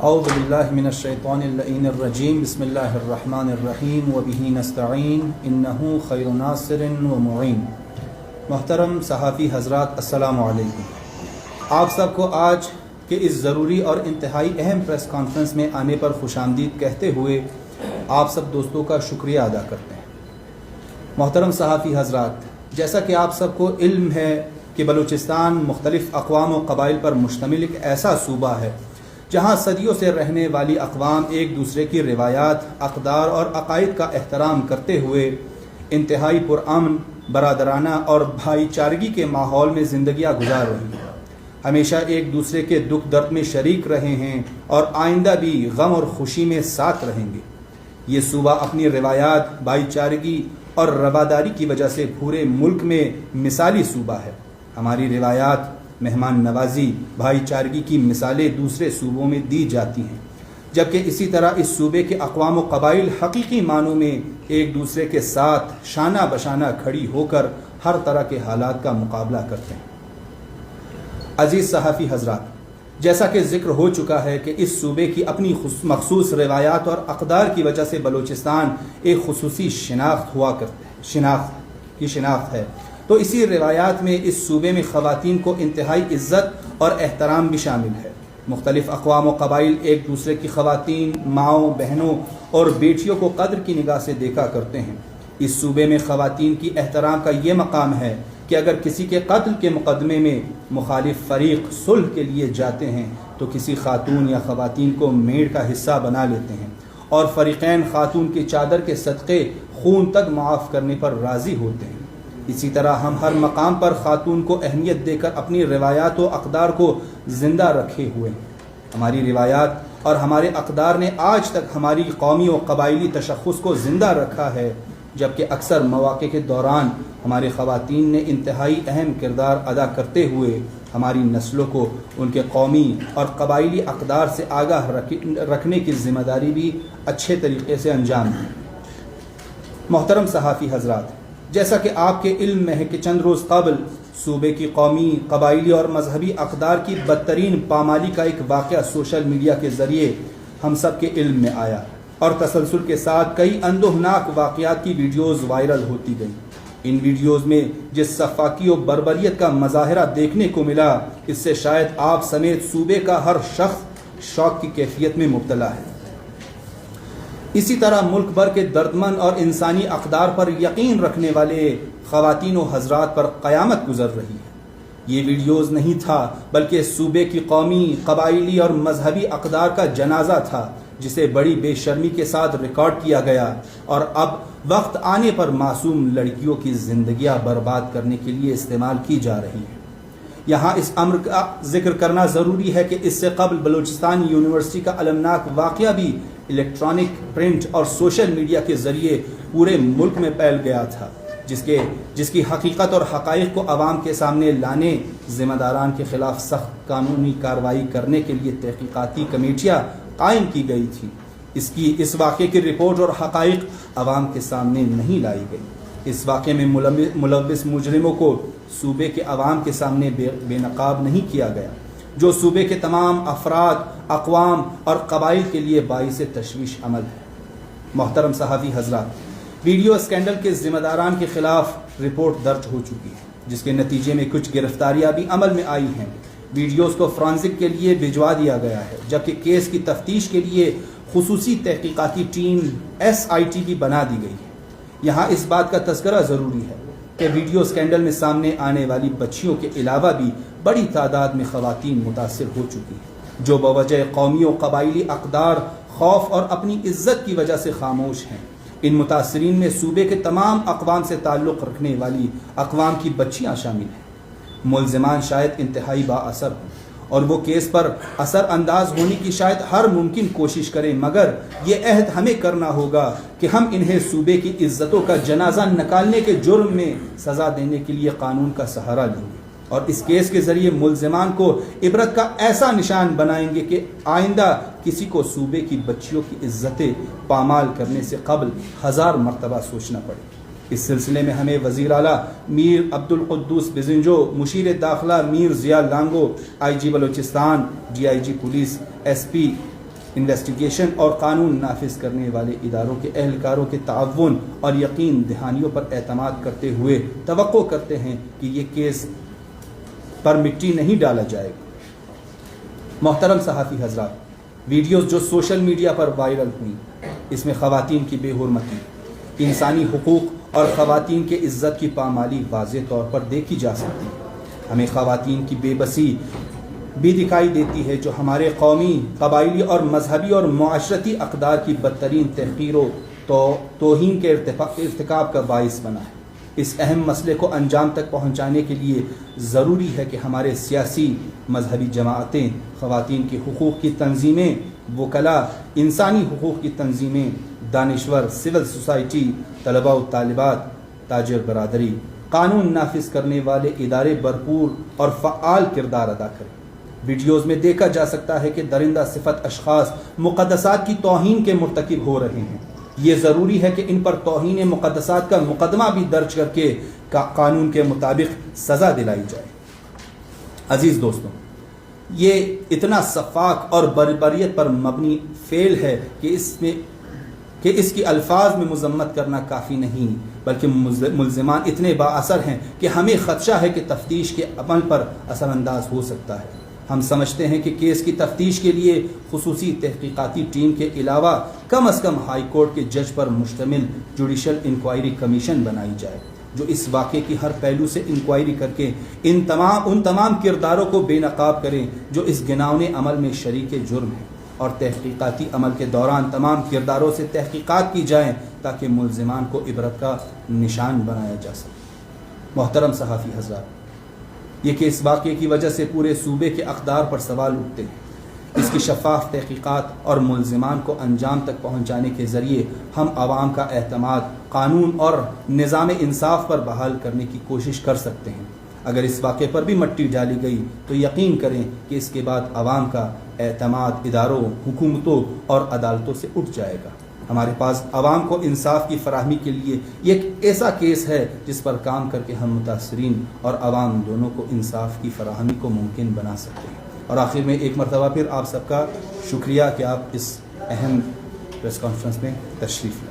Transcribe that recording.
اعوذ باللہ من الشیطان اللعین الرجیم بسم اللہ الرحمن الرحیم وبہ نستعین انہ خیر ناصر و معین۔ محترم صحافی حضرات، السلام علیکم۔ آپ سب کو آج کے اس ضروری اور انتہائی اہم پریس کانفرنس میں آنے پر خوش آمدید کہتے ہوئے آپ سب دوستوں کا شکریہ ادا کرتے ہیں۔ محترم صحافی حضرات، جیسا کہ آپ سب کو علم ہے کہ بلوچستان مختلف اقوام و قبائل پر مشتمل ایک ایسا صوبہ ہے جہاں صدیوں سے رہنے والی اقوام ایک دوسرے کی روایات، اقدار اور عقائد کا احترام کرتے ہوئے انتہائی پرامن، برادرانہ اور بھائی چارگی کے ماحول میں زندگیاں گزار رہی ہیں۔ ہمیشہ ایک دوسرے کے دکھ درد میں شریک رہے ہیں اور آئندہ بھی غم اور خوشی میں ساتھ رہیں گے۔ یہ صوبہ اپنی روایات، بھائی چارگی اور رواداری کی وجہ سے پورے ملک میں مثالی صوبہ ہے۔ ہماری روایات، مہمان نوازی، بھائی چارگی کی مثالیں دوسرے صوبوں میں دی جاتی ہیں، جبکہ اسی طرح اس صوبے کے اقوام و قبائل حقیقی معنوں میں ایک دوسرے کے ساتھ شانہ بشانہ کھڑی ہو کر ہر طرح کے حالات کا مقابلہ کرتے ہیں۔ عزیز صحافی حضرات، جیسا کہ ذکر ہو چکا ہے کہ اس صوبے کی اپنی مخصوص روایات اور اقدار کی وجہ سے بلوچستان ایک خصوصی شناخت ہے، تو اسی روایات میں اس صوبے میں خواتین کو انتہائی عزت اور احترام بھی شامل ہے۔ مختلف اقوام و قبائل ایک دوسرے کی خواتین، ماؤں، بہنوں اور بیٹیوں کو قدر کی نگاہ سے دیکھا کرتے ہیں۔ اس صوبے میں خواتین کی احترام کا یہ مقام ہے کہ اگر کسی کے قتل کے مقدمے میں مخالف فریق صلح کے لیے جاتے ہیں تو کسی خاتون یا خواتین کو میڑ کا حصہ بنا لیتے ہیں اور فریقین خاتون کی چادر کے صدقے خون تک معاف کرنے پر راضی ہوتے ہیں۔ اسی طرح ہم ہر مقام پر خاتون کو اہمیت دے کر اپنی روایات و اقدار کو زندہ رکھے ہوئے ہیں۔ ہماری روایات اور ہمارے اقدار نے آج تک ہماری قومی و قبائلی تشخص کو زندہ رکھا ہے، جبکہ اکثر مواقع کے دوران ہمارے خواتین نے انتہائی اہم کردار ادا کرتے ہوئے ہماری نسلوں کو ان کے قومی اور قبائلی اقدار سے آگاہ رکھنے کی ذمہ داری بھی اچھے طریقے سے انجام دی۔ محترم صحافی حضرات، جیسا کہ آپ کے علم میں ہے کہ چند روز قبل صوبے کی قومی، قبائلی اور مذہبی اقدار کی بدترین پامالی کا ایک واقعہ سوشل میڈیا کے ذریعے ہم سب کے علم میں آیا اور تسلسل کے ساتھ کئی اندوہناک واقعات کی ویڈیوز وائرل ہوتی گئیں۔ ان ویڈیوز میں جس سفاکی و بربریت کا مظاہرہ دیکھنے کو ملا، اس سے شاید آپ سمیت صوبے کا ہر شخص شوق کی کیفیت میں مبتلا ہے۔ اسی طرح ملک بھر کے دردمند اور انسانی اقدار پر یقین رکھنے والے خواتین و حضرات پر قیامت گزر رہی ہے۔ یہ ویڈیوز نہیں تھا بلکہ صوبے کی قومی، قبائلی اور مذہبی اقدار کا جنازہ تھا، جسے بڑی بے شرمی کے ساتھ ریکارڈ کیا گیا اور اب وقت آنے پر معصوم لڑکیوں کی زندگیاں برباد کرنے کے لیے استعمال کی جا رہی ہیں۔ یہاں اس امر کا ذکر کرنا ضروری ہے کہ اس سے قبل بلوچستان یونیورسٹی کا المناک واقعہ بھی الیکٹرانک، پرنٹ اور سوشل میڈیا کے ذریعے پورے ملک میں پھیل گیا تھا، جس کی حقیقت اور حقائق کو عوام کے سامنے لانے، ذمہ داران کے خلاف سخت قانونی کارروائی کرنے کے لیے تحقیقاتی کمیٹیاں قائم کی گئی تھی۔ اس واقعے کی رپورٹ اور حقائق عوام کے سامنے نہیں لائی گئی۔ اس واقعے میں ملوث مجرموں کو صوبے کے عوام کے سامنے بے نقاب نہیں کیا گیا، جو صوبے کے تمام افراد، اقوام اور قبائل کے لیے باعث تشویش عمل ہے۔ محترم صحافی حضرات، ویڈیو اسکینڈل کے ذمہ داران کے خلاف رپورٹ درج ہو چکی ہے، جس کے نتیجے میں کچھ گرفتاریاں بھی عمل میں آئی ہیں۔ ویڈیوز کو فرانزک کے لیے بھجوا دیا گیا ہے، جبکہ کیس کی تفتیش کے لیے خصوصی تحقیقاتی ٹیم SIT بھی بنا دی گئی ہے۔ یہاں اس بات کا تذکرہ ضروری ہے کہ ویڈیو اسکینڈل میں سامنے آنے والی بچیوں کے علاوہ بھی بڑی تعداد میں خواتین متاثر ہو چکی ہیں، جو بوجہ قومی و قبائلی اقدار، خوف اور اپنی عزت کی وجہ سے خاموش ہیں۔ ان متاثرین میں صوبے کے تمام اقوام سے تعلق رکھنے والی اقوام کی بچیاں شامل ہیں۔ ملزمان شاید انتہائی با اثر ہوں اور وہ کیس پر اثر انداز ہونے کی شاید ہر ممکن کوشش کریں، مگر یہ عہد ہمیں کرنا ہوگا کہ ہم انہیں صوبے کی عزتوں کا جنازہ نکالنے کے جرم میں سزا دینے کے لیے قانون کا سہارا لیں گے اور اس کیس کے ذریعے ملزمان کو عبرت کا ایسا نشان بنائیں گے کہ آئندہ کسی کو صوبے کی بچیوں کی عزتیں پامال کرنے سے قبل 1000 مرتبہ سوچنا پڑے۔ اس سلسلے میں ہمیں وزیر اعلیٰ میر عبدالقدوس بزنجو، مشیر داخلہ میر Zia Lango, IG Balochistan, DIG police, SP investigation اور قانون نافذ کرنے والے اداروں کے اہلکاروں کے تعاون اور یقین دہانیوں پر اعتماد کرتے ہوئے توقع کرتے ہیں کہ یہ کیس پر مٹی نہیں ڈالا جائے گا۔ محترم صحافی حضرات، ویڈیوز جو سوشل میڈیا پر وائرل ہوئیں، اس میں خواتین کی بے حرمتی، انسانی حقوق اور خواتین کے عزت کی پامالی واضح طور پر دیکھی جا سکتی ہے۔ ہمیں خواتین کی بے بسی بھی دکھائی دیتی ہے جو ہمارے قومی، قبائلی اور مذہبی اور معاشرتی اقدار کی بدترین تحقیر و توہین کے ارتکاب کا باعث بنا ہے۔ اس اہم مسئلے کو انجام تک پہنچانے کے لیے ضروری ہے کہ ہمارے سیاسی، مذہبی جماعتیں، خواتین کے حقوق کی تنظیمیں، وکلاء، انسانی حقوق کی تنظیمیں، دانشور، سول سوسائٹی، طلباء و طالبات، تاجر برادری، قانون نافذ کرنے والے ادارے بھرپور اور فعال کردار ادا کریں۔ ویڈیوز میں دیکھا جا سکتا ہے کہ درندہ صفت اشخاص مقدسات کی توہین کے مرتکب ہو رہے ہیں۔ یہ ضروری ہے کہ ان پر توہین مقدسات کا مقدمہ بھی درج کر کے قانون کے مطابق سزا دلائی جائے۔ عزیز دوستوں، یہ اتنا شفاق اور بربریت پر مبنی فعل ہے کہ اس کی الفاظ میں مذمت کرنا کافی نہیں، بلکہ ملزمان اتنے با اثر ہیں کہ ہمیں خدشہ ہے کہ تفتیش کے عمل پر اثر انداز ہو سکتا ہے۔ ہم سمجھتے ہیں کہ کیس کی تفتیش کے لیے خصوصی تحقیقاتی ٹیم کے علاوہ کم از کم ہائی کورٹ کے جج پر مشتمل جوڈیشل انکوائری کمیشن بنائی جائے، جو اس واقعے کی ہر پہلو سے انکوائری کر کے ان تمام کرداروں کو بے نقاب کریں جو اس گھناؤنے عمل میں شریک جرم ہیں، اور تحقیقاتی عمل کے دوران تمام کرداروں سے تحقیقات کی جائیں تاکہ ملزمان کو عبرت کا نشان بنایا جا سکے۔ محترم صحافی حضرات، یہ کیس واقعے کی وجہ سے پورے صوبے کے اقدار پر سوال اٹھتے ہیں۔ اس کی شفاف تحقیقات اور ملزمان کو انجام تک پہنچانے کے ذریعے ہم عوام کا اعتماد قانون اور نظام انصاف پر بحال کرنے کی کوشش کر سکتے ہیں۔ اگر اس واقعے پر بھی مٹی ڈالی گئی تو یقین کریں کہ اس کے بعد عوام کا اعتماد اداروں، حکومتوں اور عدالتوں سے اٹھ جائے گا۔ ہمارے پاس عوام کو انصاف کی فراہمی کے لیے یہ ایک ایسا کیس ہے جس پر کام کر کے ہم متاثرین اور عوام دونوں کو انصاف کی فراہمی کو ممکن بنا سکتے ہیں۔ اور آخر میں ایک مرتبہ پھر آپ سب کا شکریہ کہ آپ اس اہم پریس کانفرنس میں تشریف لائے۔